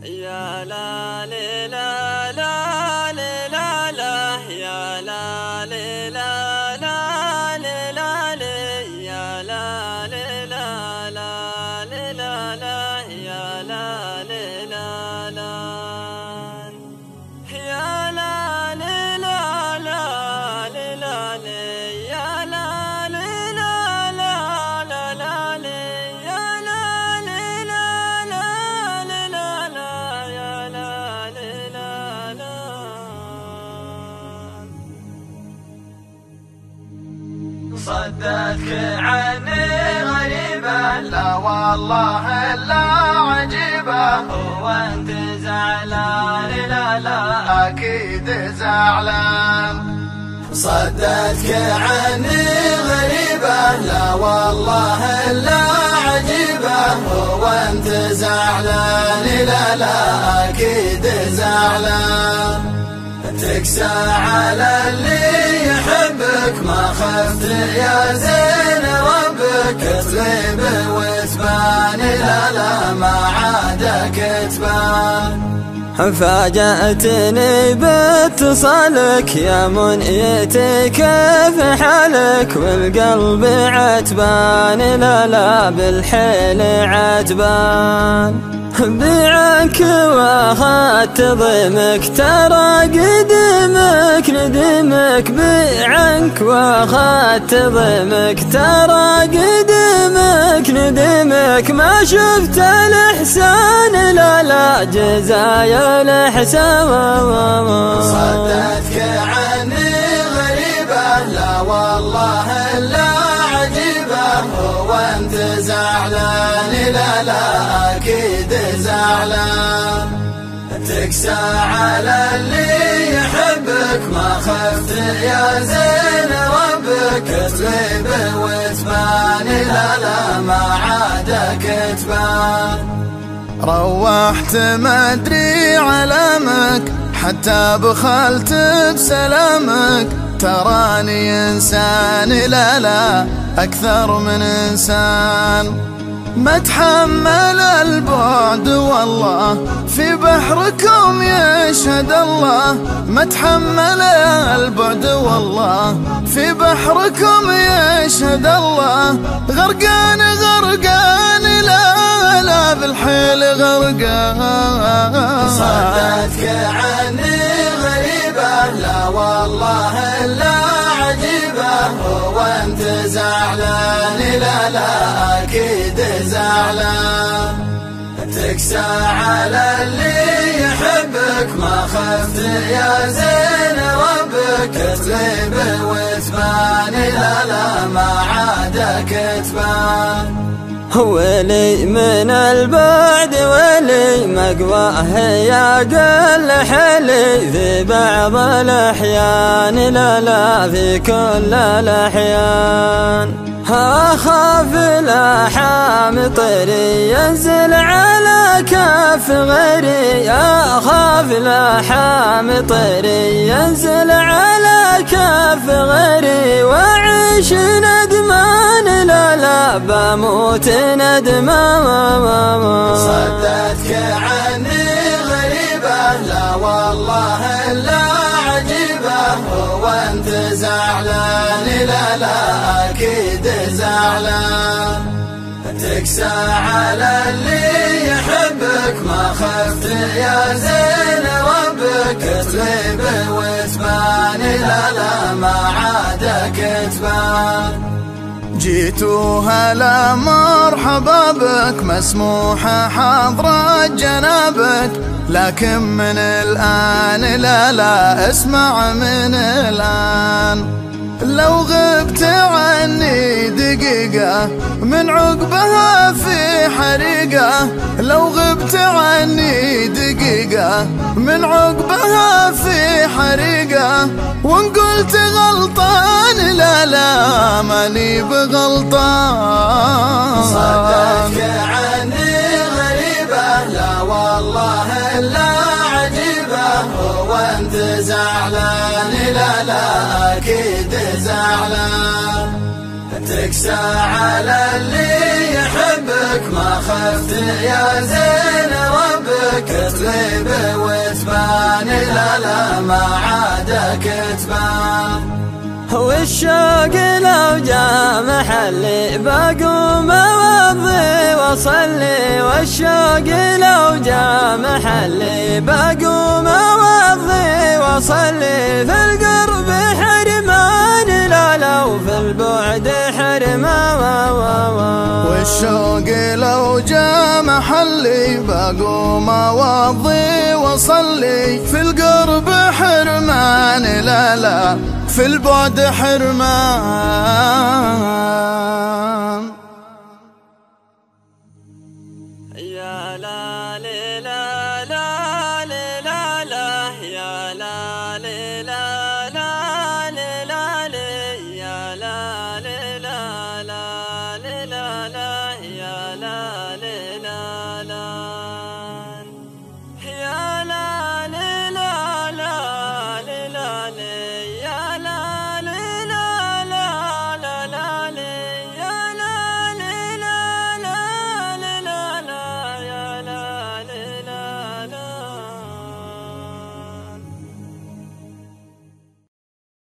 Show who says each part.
Speaker 1: يا لا لا لا لا لا لا يا لا لا لا لا لا يا لا لا لا لا لا يا لا لا لا يا لا لا لا لا يا لا لا لا لا يا لا
Speaker 2: صدتك عني غريبة، لا والله إلا عجيبة. هو أنت زعلان؟ لا لا أكيد زعلان. صدتك عني غريبة، لا والله إلا عجيبة. هو أنت زعلان؟ لا لا أكيد زعلان. تكسى على اللي يحبك، ما خفت يا زين ربك تغيب وتبان. لا لا ما عادك تبان.
Speaker 1: فاجأتني باتصالك يا منيتي كيف حالك، والقلب عتبان. لا لا بالحيل عتبان. بيعك واخدت ضيمك ترى قدمك ندمك. بيعك واخدت ضيمك ترى قدمك ندمك. ما شفت الإحسان لا لا جزايا الإحسان.
Speaker 2: صدتك عني غريبة، لا والله إلا عجيبة. هو أنت زعلان؟ لا لا أكيد زعلان. تكسى على اللي يحبك، ما خفت يا زين ربك تغيب وتبان. لا لا ما عادك تبان. روحت ما ادري علامك، حتى بخلت بسلامك. تراني إنسان لا لا أكثر من إنسان. ما تحمل البعد والله في بحركم يشهد الله. ما تحمل البعد والله في بحركم يشهد الله. غرقان غرقان لا لا بالحيل غرقان. صدتك عني غريبة، لا والله إلا عجيبة. هو أنت زعلان؟ لا لا أكيد زعلان. تكسى على اللي يحبك، ما خفت يا زين ربك تغيب وتبان. لا لا ما عادك تبان.
Speaker 1: ولي من البعد ولي مقواه يا قل حلي. في بعض الأحيان لا لا في كل الأحيان. أخاف الأحام طيري ينزل على كف غيري. أخاف الأحام طيري ينزل على كف غيري. وعيش ندمان لا لا بموت ندمان.
Speaker 2: صدتك عني غريبة، لا والله إلا عجيبة. هو أنت زعلان؟ لا لا أكيد زعلان. تكسى على اللي يحبك، ما خفت يا زين ربك تغيب وتبان. لا لا ما عادك تبان. جيتوا هلا مرحبا بك، مسموحة حضرة جنابك. لكن من الآن لا لا اسمع من الآن. لو غبت عني دقيقة من عقبها في حريقة. لو غبت عني دقيقة من عقبها في حريقة. وان قلت غلطان لا لا ماني بغلطان. صدتك عني غريبة، لا والله إلا عجيبة. هو أنت زعلان؟ لا لا أكيد زعلان. تكسى على اللي يحبك، ما خفت يا زين ربك تغيب وتبان، لا لا ما عادك تبان.
Speaker 1: والشوق لو جاء محلي بقوم اوضي واصلي، والشوق لو جاء محلي بقوم اوضي واصلي، في القرب حرمان لا لا وفي البعد حرمان.
Speaker 2: والشوق لو جاء محلي بقوم اوضي واصلي، في القرب حرمان لا لا في البعد حرمان.
Speaker 1: يا لا لا لا لا لا لا يا لا لا لا لا لا يا لا لا لا لا لا يا لا لا لا يا لا لا لا لا